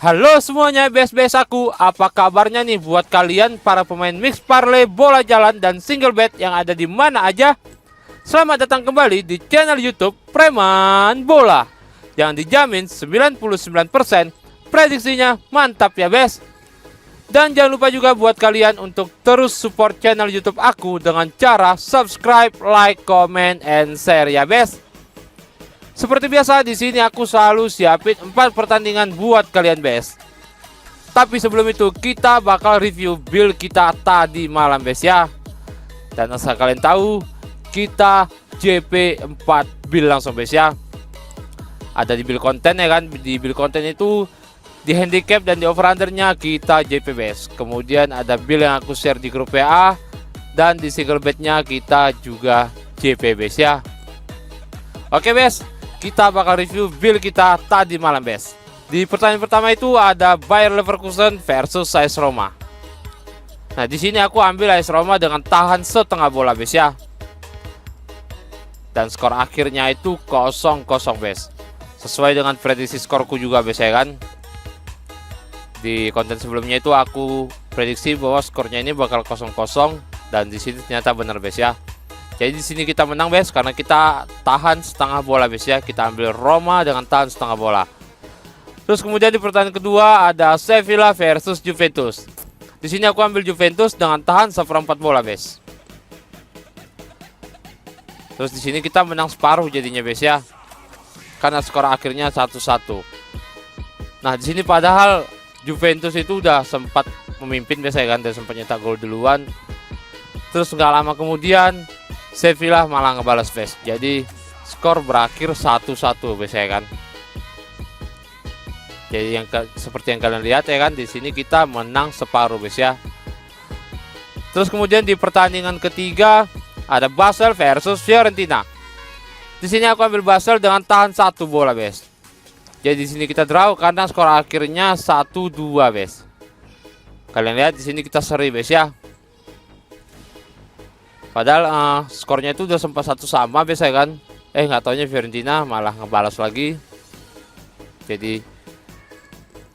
Halo semuanya, best aku. Apa kabarnya nih buat kalian para pemain mix parlay, bola jalan dan single bet yang ada di mana aja? Selamat datang kembali di channel YouTube Preman Bola yang dijamin 99% prediksinya mantap ya, best. Dan jangan lupa juga buat kalian untuk terus support channel YouTube aku dengan cara subscribe, like, comment, and share ya, best. Seperti biasa di sini aku selalu siapin 4 pertandingan buat kalian, best. Tapi sebelum itu kita bakal review build kita tadi malam, best ya. Dan asal kalian tahu, kita JP 4 build langsung, best ya. Ada di build konten ya kan. Di build konten itu di handicap dan di over undernya kita JP, best. Kemudian ada build yang aku share di grup WA, dan di single betnya kita juga JP, best ya. Oke, best, kita bakal review build kita tadi malam, best. Di pertandingan pertama itu ada Bayer Leverkusen versus AS Roma. Nah, di sini aku ambil AS Roma dengan tahan setengah bola, best ya. Dan skor akhirnya itu 0-0, best. Sesuai dengan prediksi skorku juga, best ya kan. Di konten sebelumnya itu aku prediksi bahwa skornya ini bakal 0-0, dan di sini ternyata benar, best ya. Jadi di sini kita menang, best, karena kita tahan setengah bola, best ya. Kita ambil Roma dengan tahan setengah bola. Terus kemudian di pertandingan kedua ada Sevilla versus Juventus. Di sini aku ambil Juventus dengan tahan 1/4 bola, best. Terus di sini kita menang separuh jadinya, best ya. Karena skor akhirnya 1-1. Nah, di sini padahal Juventus itu udah sempat memimpin, best ya kan, dan sempat nyetak gol duluan. Terus nggak lama kemudian Sevilla malah ngebalas, best. Jadi skor berakhir 1-1, best ya kan. Jadi seperti yang kalian lihat ya kan, di sini kita menang separuh, best ya. Terus kemudian di pertandingan ketiga ada Basel versus Fiorentina. Di sini aku ambil Basel dengan tahan 1 bola, best. Jadi di sini kita draw karena skor akhirnya 1-2, best. Kalian lihat di sini kita seri, best ya. Padahal skornya itu udah sempat 1 sama, best ya kan. Nggak taunya Fiorentina malah ngebalas lagi. Jadi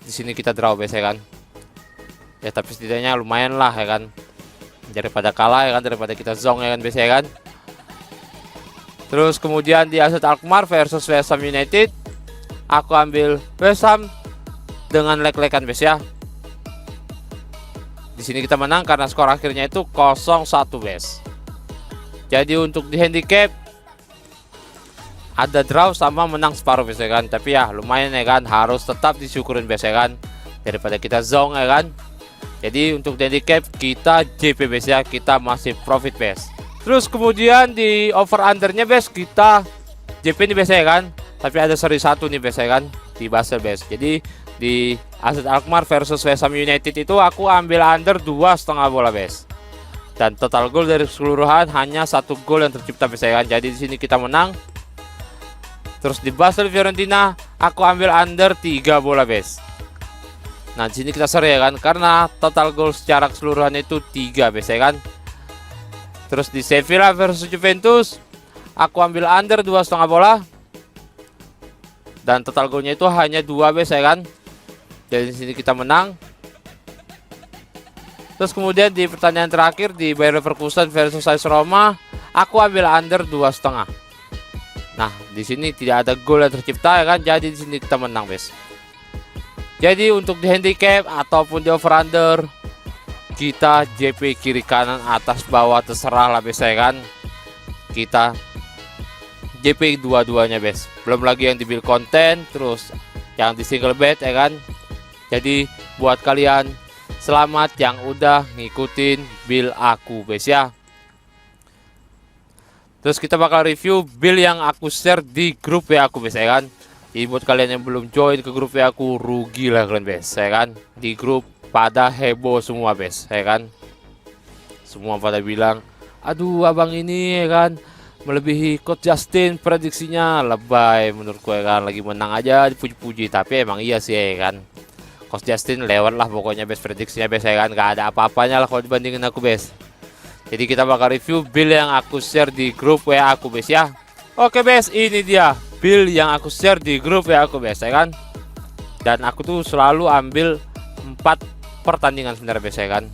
di sini kita draw, best ya kan. Ya tapi setidaknya lumayan lah ya kan. Daripada kalah ya kan, daripada kita zong ya kan, best ya kan. Terus kemudian di AZ Alkmaar versus West Ham United, aku ambil West Ham dengan leg-legan, best ya. Di sini kita menang karena skor akhirnya itu 0-1, best. Jadi untuk di handicap ada draw sama menang separuh, best ya kan. Tapi ya lumayan ya kan, harus tetap disyukurin, best ya kan, daripada kita zong ya kan. Jadi untuk di handicap kita JP, best ya, kita masih profit, best. Terus kemudian di over undernya, best, kita JP nih, best ya kan. Tapi ada seri 1 nih, best ya kan, di Basel, best. Jadi di AZ Alkmaar versus West Ham United itu aku ambil under 2,5 bola, best. Dan total gol dari keseluruhan hanya 1 gol yang tercipta, best ya kan. Jadi di sini kita menang. Terus di Basel Fiorentina aku ambil under 3 bola, best. Nah, di sini kita seri ya kan, karena total gol secara keseluruhan itu 3, best ya kan. Terus di Sevilla versus Juventus aku ambil under 2,5 bola. Dan total golnya itu hanya 2, best ya kan. Jadi di sini kita menang. Terus kemudian di pertandingan terakhir di Bayer Leverkusen versus AS Roma, aku ambil under 2,5. Nah, di sini tidak ada gol yang tercipta ya kan. Jadi di sini kita menang, best. Jadi untuk di handicap ataupun di over under kita JP kiri kanan atas bawah terserah lah, best ya kan. Kita JP dua-duanya, best. Belum lagi yang di build konten, terus yang di single bet ya kan. Jadi buat kalian selamat yang udah ngikutin build aku, best ya. Terus kita bakal review build yang aku share di grup WA aku, best ya kan. Jadi buat kalian yang belum join ke grup WA aku, rugi lah kalian, best ya kan. Di grup pada heboh semua, best ya kan. Semua pada bilang, aduh abang ini ya kan melebihi Coach Justin, prediksinya lebay menurutku ya kan. Lagi menang aja dipuji-puji, tapi emang iya sih ya kan. Coach Justin lewat lah pokoknya, best, prediksinya, best ya kan. Gak ada apa-apanya lah kalau dibandingin aku, best. Jadi kita bakal review build yang aku share di grup WA aku, best ya. Oke, best, ini dia build yang aku share di grup WA aku, best ya kan. Dan aku tuh selalu ambil 4 pertandingan sebenarnya biasa ya kan.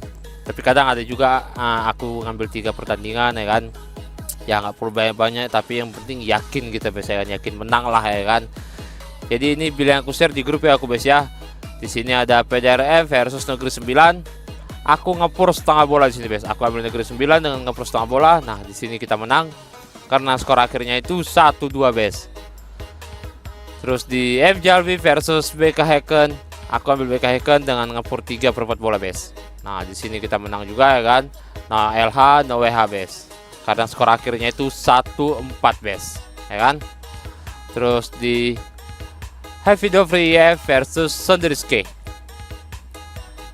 Tapi kadang ada juga aku ngambil 3 pertandingan ya kan. Ya nggak perlu banyak-banyak, tapi yang penting yakin kita biasa kan, yakin menang lah ya kan. Jadi ini build yang aku share di grup ya aku guys ya. Di sini ada PDRM versus Negeri 9. Aku ngepur setengah bola di sini guys. Aku ambil Negeri 9 dengan ngepur setengah bola. Nah, di sini kita menang karena skor akhirnya itu 1-2 guys. Terus di FJLV versus BK Hacken, aku ambil BK Hacken dengan ngepur 3/4 bola guys. Nah, di sini kita menang juga ya kan. Nah, LH no WH guys. Karena skor akhirnya itu 1-4 guys, ya kan. Terus di Heavy Dovry versus Sondriske.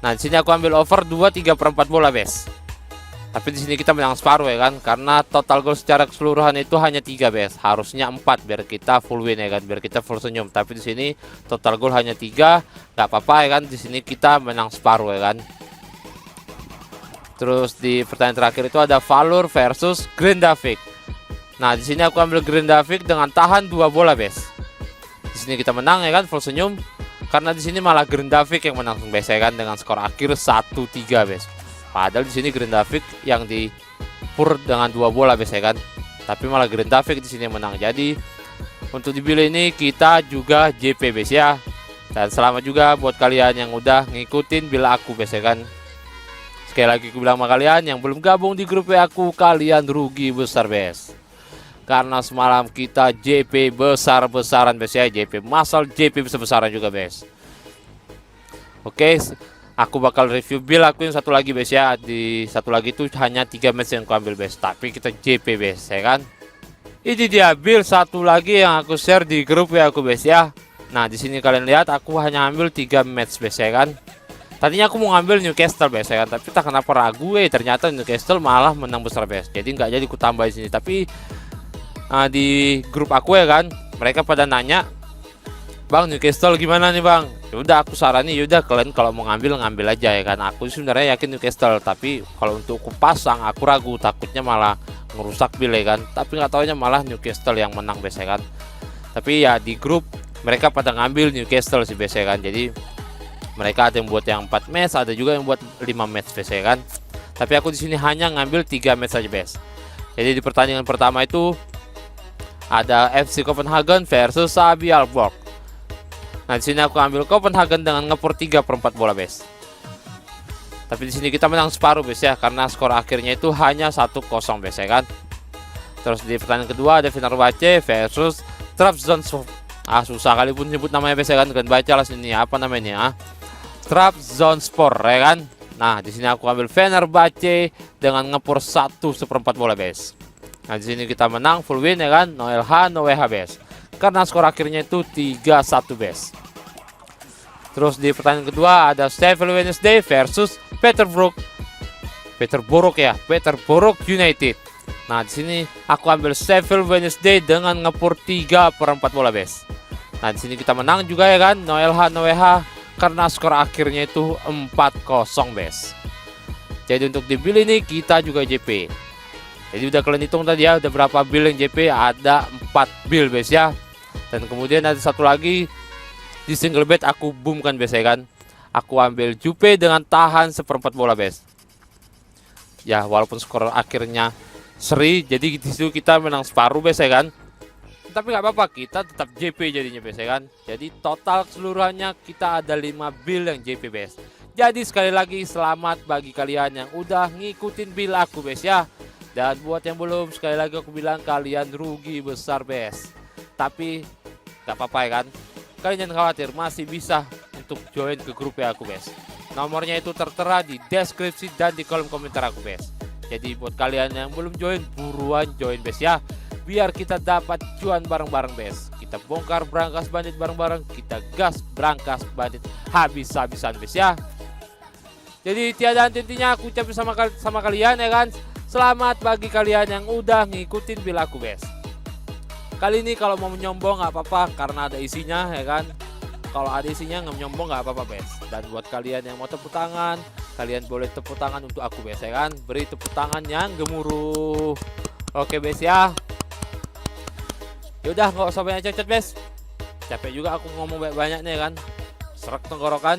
Nah, di sini aku ambil over 2/3/4 bola guys. Tapi di sini kita menang separuh ya kan, karena total gol secara keseluruhan itu hanya 3 guys. Harusnya 4 biar kita full win ya kan, biar kita full senyum. Tapi di sini total gol hanya 3, nggak apa-apa ya kan. Di sini kita menang separuh ya kan. Terus di pertandingan terakhir itu ada Valur versus Grindavik. Nah, di sini aku ambil Grindavik dengan tahan 2 bola guys. Di sini kita menang ya kan, full senyum. Karena di sini malah Grindavik yang menang guys ya kan, dengan skor akhir 1-3 guys. Padahal di sini Grindavik yang di pur dengan 2 bola guys ya kan. Tapi malah Grindavik di sini yang menang. Jadi untuk di build ini kita juga JP guys ya. Dan selamat juga buat kalian yang udah ngikutin build aku guys ya kan. Sekali lagi aku bilang sama kalian yang belum gabung di grup aku, kalian rugi besar guys. Karena semalam kita JP besar-besaran guys ya, JP masal, JP besar-besaran juga guys. Oke, aku bakal review build aku yang satu lagi guys ya. Di satu lagi itu hanya 3 match yang aku ambil guys, tapi kita JP guys ya kan. Ini dia build satu lagi yang aku share di grup ya aku guys ya. Nah, di sini kalian lihat aku hanya ambil 3 match guys ya kan. Tadinya aku mau ngambil Newcastle guys ya kan, tapi tak kenapa ragu ternyata Newcastle malah menang besar guys. Jadi nggak jadi aku tambah di sini. Tapi di grup aku ya kan, mereka pada nanya, "Bang, Newcastle gimana nih bang?" Yaudah aku saranin, yaudah kalian kalau mau ngambil aja ya kan. Aku sebenarnya yakin Newcastle, tapi kalau untuk aku pasang aku ragu, takutnya malah ngerusak build ya kan. Tapi nggak taunya malah Newcastle yang menang guys ya kan. Tapi ya di grup mereka pada ngambil Newcastle sih guys ya kan. Jadi mereka ada yang buat yang 4 match, ada juga yang buat 5 match guys ya kan. Tapi aku di sini hanya ngambil 3 match saja guys. Jadi di pertandingan pertama itu ada FC Copenhagen versus Sabi Alborg. Nah, di sini aku ambil Copenhagen dengan ngepur 3/4 bola guys. Tapi di sini kita menang separuh guys ya, karena skor akhirnya itu hanya 1-0 guys ya kan. Terus di pertandingan kedua ada Fenerbahce versus Trabzonspor. Susah kali pun nyebut namanya guys ya kan. Kalian baca lah sini apa namanya Trabzonspor ya kan. Nah, di sini aku ambil Fenerbahce dengan ngepur 1/4 bola guys. Nah, di sini kita menang full win ya kan, no LH no WH guys. Karena skor akhirnya itu 3-1 guys. Terus di pertandingan kedua ada Sheffield Wednesday versus Peterborough United. Nah, di sini aku ambil Sheffield Wednesday dengan ngepur 3/4 bola guys. Nah, di sini kita menang juga ya kan, no LH no WH karena skor akhirnya itu 4-0 guys. Jadi untuk di build ini kita juga JP. Jadi udah kalian hitung tadi ya, udah berapa build yang JP, ada 4 build guys ya. Dan kemudian ada satu lagi di single bet aku boomkan guys ya kan. Aku ambil Jupe dengan tahan 1/4 bola guys. Ya walaupun skor akhirnya seri, jadi di situ kita menang separuh guys ya kan. Tapi nggak apa-apa, kita tetap JP jadinya guys ya kan. Jadi total keseluruhannya kita ada 5 build yang JP guys. Jadi sekali lagi selamat bagi kalian yang udah ngikutin build aku guys ya. Dan buat yang belum, sekali lagi aku bilang kalian rugi besar guys. Tapi gak apa-apa ya kan. Kalian jangan khawatir, masih bisa untuk join ke grup ya aku guys. Nomornya itu tertera di deskripsi dan di kolom komentar aku guys. Jadi buat kalian yang belum join, buruan join guys ya. Biar kita dapat cuan bareng-bareng guys. Kita bongkar brankas bandit bareng-bareng, kita gas brankas bandit habis-habisan guys ya. Jadi tiada henti-hentinya aku ucapin sama kalian ya kan. Selamat bagi kalian yang udah ngikutin build aku guys. Kali ini kalau mau menyombong nggak apa-apa karena ada isinya ya kan. Kalau ada isinya nggak menyombong nggak apa-apa guys. Dan buat kalian yang mau tepuk tangan, kalian boleh tepuk tangan untuk aku guys ya kan. Beri tepuk tangan yang gemuruh. Oke guys ya. Yaudah nggak usah banyak cocot guys. Capek juga aku ngomong banyak nih kan. serak tenggorokan.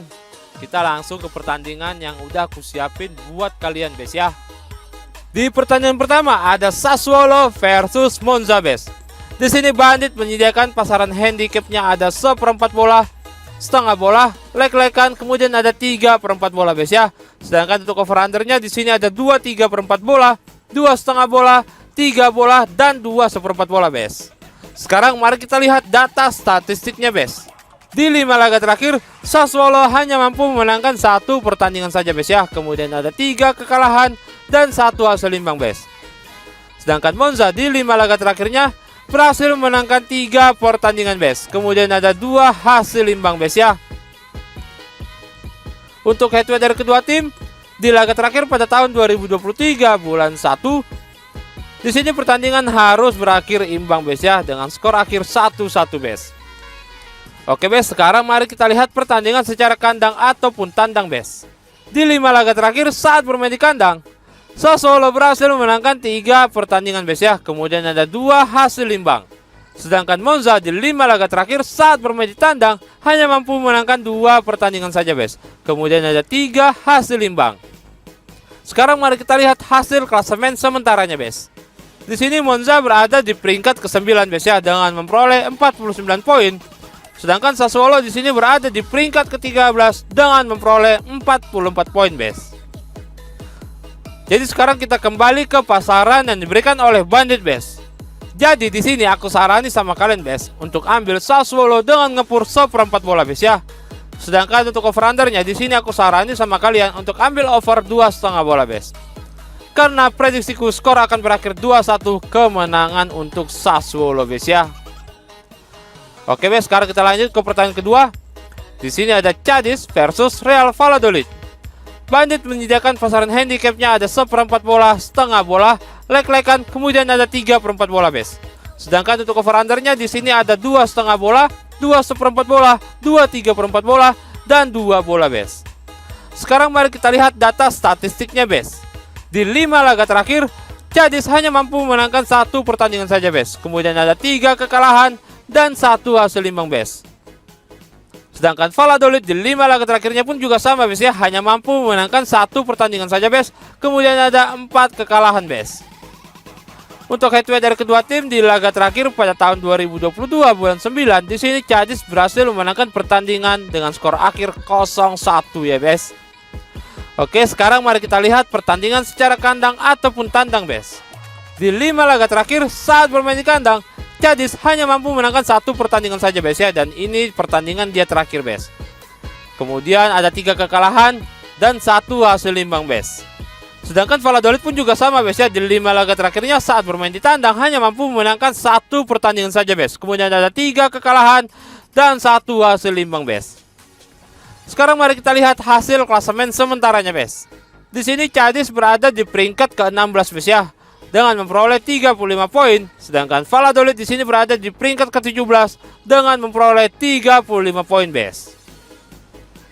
Kita langsung ke pertandingan yang udah aku siapin buat kalian bes ya. Di pertandingan pertama ada Sassuolo versus Monza bes. Di sini Bandit menyediakan pasaran handicapnya ada 1/4 bola, setengah bola, lek-lekan, kemudian ada 3/4 bola bes ya. Sedangkan untuk over undernya di sini ada 2 3/4 bola, 2 setengah bola, 3 bola, dan 2 1/4 bola bes. Sekarang mari kita lihat data statistiknya bes. Di 5 laga terakhir, Sassuolo hanya mampu memenangkan 1 pertandingan saja bes ya. Kemudian ada 3 kekalahan dan 1 hasil imbang bes. Sedangkan Monza di 5 laga terakhirnya berhasil memenangkan 3 pertandingan bes. Kemudian ada 2 hasil imbang bes ya. Untuk head to head dari kedua tim di laga terakhir pada tahun 2023 bulan 1, di sini pertandingan harus berakhir imbang bes ya dengan skor akhir 1-1 bes. Oke bes, sekarang mari kita lihat pertandingan secara kandang ataupun tandang bes. Di 5 laga terakhir saat bermain di kandang, Sassuolo berhasil memenangkan 3 pertandingan bes ya. Kemudian ada 2 hasil imbang. Sedangkan Monza di 5 laga terakhir saat bermain di tandang hanya mampu memenangkan 2 pertandingan saja bes. Kemudian ada 3 hasil imbang. Sekarang mari kita lihat hasil klasemen sementaranya bes. Di sini Monza berada di peringkat ke-9 bes ya dengan memperoleh 49 poin. Sedangkan Sassuolo di sini berada di peringkat ke-13 dengan memperoleh 44 poin bes. Jadi sekarang kita kembali ke pasaran yang diberikan oleh Bandit bes. Jadi di sini aku sarani sama kalian bes untuk ambil Sassuolo dengan ngepur 1/4 bola bes ya. Sedangkan untuk over undernya di sini aku sarani sama kalian untuk ambil over 2,5 bola bes. Karena prediksiku skor akan berakhir 2-1 kemenangan untuk Sassuolo bes ya. Oke bes, sekarang kita lanjut ke pertandingan kedua. Di sini ada Cadiz versus Real Valladolid. Bandit menyediakan pasaran handicapnya ada 1/4 bola, setengah bola, lek-lekan, kemudian ada 3/4 bola bes. Sedangkan untuk over undernya di sini ada 2,5 bola, 2 1/4 bola, 2 3/4 bola, dan 2 bola bes. Sekarang mari kita lihat data statistiknya bes. Di 5 laga terakhir, Cadiz hanya mampu memenangkan 1 pertandingan saja bes. Kemudian ada 3 kekalahan dan 1 hasil imbang bes. Sedangkan Valladolid di 5 laga terakhirnya pun juga sama bes ya, hanya mampu memenangkan 1 pertandingan saja bes. Kemudian ada 4 kekalahan bes. Untuk head to head dari kedua tim di laga terakhir pada tahun 2022 bulan 9, di sini Cadiz berhasil memenangkan pertandingan dengan skor akhir 0-1 ya bes. Oke, sekarang mari kita lihat pertandingan secara kandang ataupun tandang bes. Di 5 laga terakhir saat bermain di kandang, Cadiz hanya mampu menangkan 1 pertandingan saja bes ya, dan ini pertandingan dia terakhir bes. Kemudian ada 3 kekalahan dan 1 hasil imbang bes. Sedangkan Valladolid pun juga sama bes ya, di 5 laga terakhirnya saat bermain di tandang hanya mampu memenangkan 1 pertandingan saja bes. Kemudian ada 3 kekalahan dan 1 hasil imbang bes. Sekarang mari kita lihat hasil klasemen sementaranya bes. Di sini Cadiz berada di peringkat ke-16 bes ya, dengan memperoleh 35 poin. Sedangkan Valladolid di sini berada di peringkat ke-17 dengan memperoleh 35 poin bes.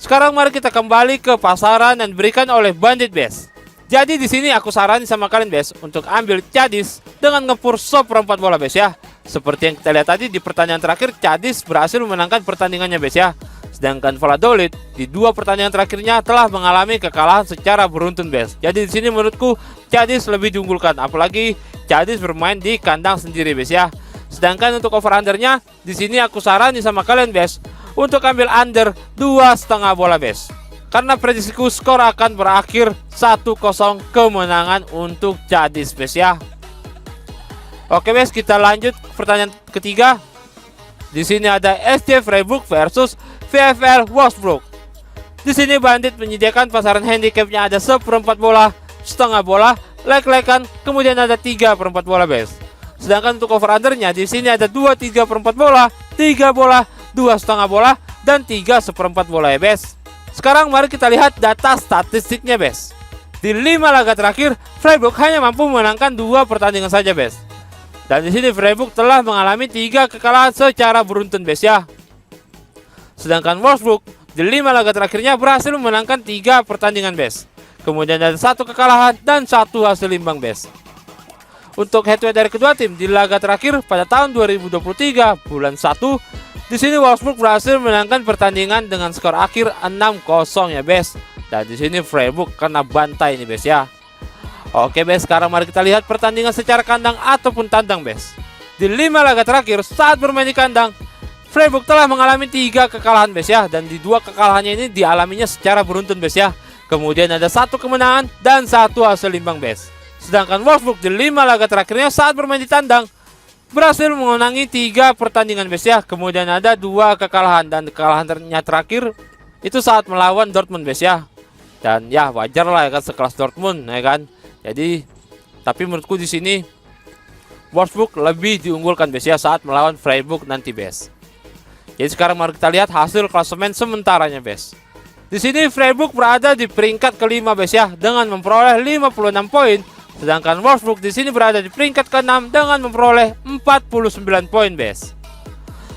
Sekarang mari kita kembali ke pasaran yang diberikan oleh Bandit bes. Jadi di sini aku sarani sama kalian bes untuk ambil Cadiz dengan ngepur 1/4 bola bes ya. Seperti yang kita lihat tadi di pertandingan terakhir, Cadiz berhasil memenangkan pertandingannya bes ya. Sedangkan Valladolid di 2 pertandingan terakhirnya telah mengalami kekalahan secara beruntun bes. Jadi di sini menurutku Cadiz lebih diunggulkan, apalagi Cadiz bermain di kandang sendiri bes ya. Sedangkan untuk over undernya di sini aku sarani sama kalian bes untuk ambil under 2,5 bola bes. Karena prediksiku skor akan berakhir 1-0 kemenangan untuk Cadiz bes ya. Oke bes, kita lanjut ke pertanyaan ketiga. Di sini ada SC Freiburg versus VfL Wolfsburg. Di sini Bandit menyediakan pasaran handicapnya ada 1/4 bola, setengah bola, lek-lekan, kemudian ada 3/4 bola bes. Sedangkan untuk over undernya di sini ada 2 3/4 bola, 3 bola, 2 setengah bola, dan 3 1/4 bola ya bes. Sekarang mari kita lihat data statistiknya bes. Di 5 laga terakhir, Freiburg hanya mampu memenangkan 2 pertandingan saja bes. Dan di sini Freiburg telah mengalami 3 kekalahan secara beruntun bes ya. Sedangkan Wolfsburg di 5 laga terakhirnya berhasil memenangkan 3 pertandingan bes. Kemudian ada 1 kekalahan dan 1 hasil imbang bes. Untuk head to head dari kedua tim di laga terakhir pada tahun 2023 bulan 1, Di sini Wolfsburg berhasil menangkan pertandingan dengan skor akhir 6-0 ya bes. Dan di sini Freiburg kena bantai nih bes ya. Oke bes, sekarang mari kita lihat pertandingan secara kandang ataupun tandang bes. Di 5 laga terakhir saat bermain di kandang, Freiburg telah mengalami 3 kekalahan bes ya. Dan di 2 kekalahannya ini dialaminya secara beruntun bes ya. Kemudian ada 1 kemenangan dan 1 hasil imbang bes. Sedangkan Wolfsburg di 5 laga terakhirnya saat bermain di tandang berhasil mengenangi 3 pertandingan bes ya. Kemudian ada 2 kekalahan dan kekalahannya terakhir itu saat melawan Dortmund bes ya. Dan ya wajar lah ya kan, sekelas Dortmund ya kan. Jadi tapi menurutku di sini Wolfsburg lebih diunggulkan bes ya saat melawan Freiburg nanti bes. Jadi sekarang mari kita lihat hasil klasemen sementaranya bes. Di sini Freiburg berada di peringkat kelima bes ya dengan memperoleh 56 poin. Sedangkan Wolfsburg di sini berada di peringkat ke-6 dengan memperoleh 49 poin bes.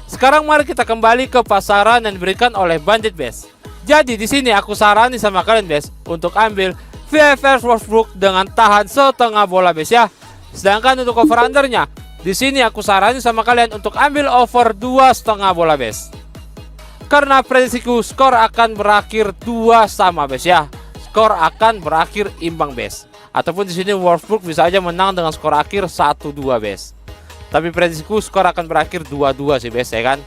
Sekarang mari kita kembali ke pasaran yang diberikan oleh Bandit bes. Jadi di sini aku sarani sama kalian bes untuk ambil VFR Wolfsburg dengan tahan setengah bola bes ya. Sedangkan untuk over undernya di sini aku sarani sama kalian untuk ambil over 2,5 bola bes. Karena prediksiku skor akan berakhir 2 sama bes ya. Skor akan berakhir imbang bes. Ataupun di sini Wolfsburg bisa aja menang dengan skor akhir 1-2 bes. Tapi prediksiku skor akan berakhir 2-2 sih bes ya kan.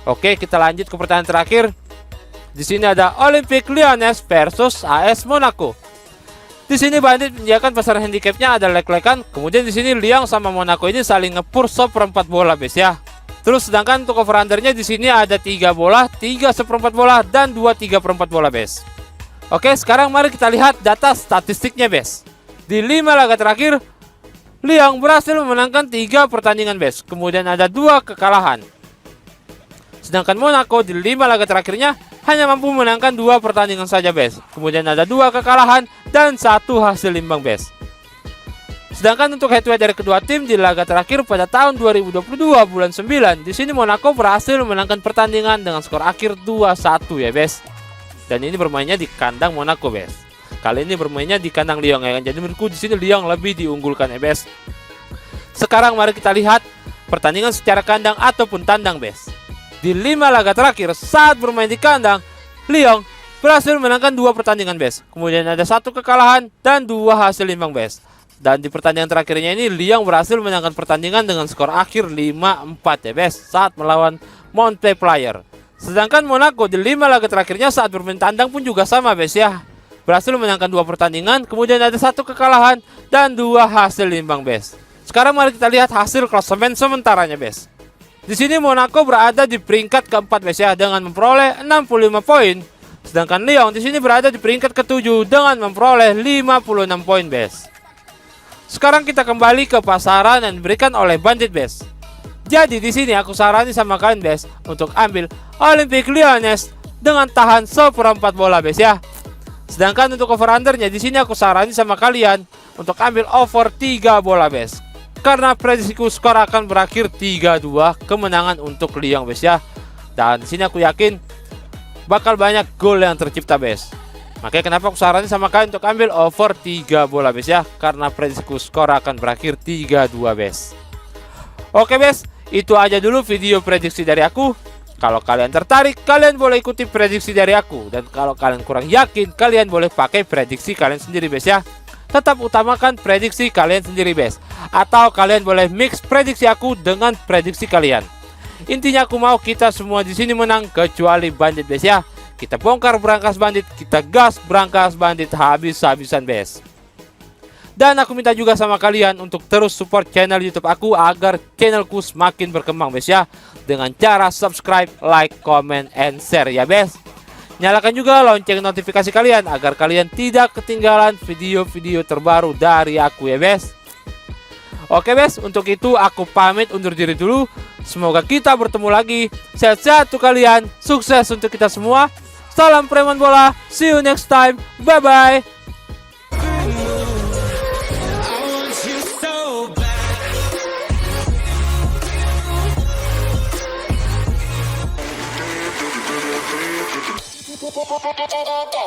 Oke, kita lanjut ke pertandingan terakhir. Di sini ada Olympique Lyonnais versus AS Monaco. Di sini Bandit menyediakan pasar handicapnya ada leg-legan. Kemudian di sini Lyon sama Monaco ini saling ngepur seperempat bola bes ya. Terus sedangkan untuk over undernya di sini ada 3 bola, 3 seperempat bola dan 2 3/4 bola bes. Oke, sekarang mari kita lihat data statistiknya bes. Di 5 laga terakhir Lyon berhasil memenangkan 3 pertandingan bes. Kemudian ada 2 kekalahan. Sedangkan Monaco di 5 laga terakhirnya hanya mampu memenangkan 2 pertandingan saja bes. Kemudian ada 2 kekalahan dan 1 hasil imbang bes. Sedangkan untuk head to head dari kedua tim di laga terakhir pada tahun 2022 bulan 9, di sini Monaco berhasil memenangkan pertandingan dengan skor akhir 2-1 ya bes. Dan ini bermainnya di kandang Monaco bes. Kali ini bermainnya di kandang Lyon ya kan. Jadi menurutku di sini Lyon lebih diunggulkan ya bes. Sekarang mari kita lihat pertandingan secara kandang ataupun tandang bes. Di 5 laga terakhir saat bermain di kandang, Lyon berhasil menangkan 2 pertandingan bes. Kemudian ada 1 kekalahan dan 2 hasil imbang bes. Dan di pertandingan terakhirnya ini Lyon berhasil menangkan pertandingan dengan skor akhir 5-4 ya bes saat melawan Montpellier. Sedangkan Monaco di 5 laga terakhirnya saat bermain tandang pun juga sama bes ya. Berhasil menangkan 2 pertandingan, kemudian ada 1 kekalahan dan 2 hasil imbang bes. Sekarang mari kita lihat hasil klasemen sementaranya bes. Di sini Monaco berada di peringkat keempat bes ya dengan memperoleh 65 poin. Sedangkan Lyon di sini berada di peringkat ke-7 dengan memperoleh 56 poin bes. Sekarang kita kembali ke pasaran yang diberikan oleh Bandit bes. Jadi di sini aku sarani sama kalian bes untuk ambil Olympique Lyonnais dengan tahan seperempat bola bes ya. Sedangkan untuk over undernya di sini aku sarani sama kalian untuk ambil over 3 bola bes. Karena prediksiku skor akan berakhir 3-2 kemenangan untuk Lyon bes ya. Dan di sini aku yakin bakal banyak gol yang tercipta bes. Makanya kenapa aku sarani sama kalian untuk ambil over 3 bola bes ya. Karena prediksiku skor akan berakhir 3-2 bes. Oke bes, itu aja dulu video prediksi dari aku. Kalau kalian tertarik, kalian boleh ikuti prediksi dari aku. Dan kalau kalian kurang yakin, kalian boleh pakai prediksi kalian sendiri bes ya. Tetap utamakan prediksi kalian sendiri bes. Atau kalian boleh mix prediksi aku dengan prediksi kalian. Intinya aku mau kita semua di sini menang kecuali Bandit bes ya. Kita bongkar berangkas Bandit, kita gas berangkas Bandit habis-habisan bes. Dan aku minta juga sama kalian untuk terus support channel YouTube aku agar channelku semakin berkembang bes ya. Dengan cara subscribe, like, comment, and share ya bes. Nyalakan juga lonceng notifikasi kalian agar kalian tidak ketinggalan video-video terbaru dari aku ya bes. Oke bes, untuk itu aku pamit undur diri dulu. Semoga kita bertemu lagi. Sehat-sehat untuk kalian, sukses untuk kita semua. Salam preman bola, see you next time, bye bye. Da da da da da.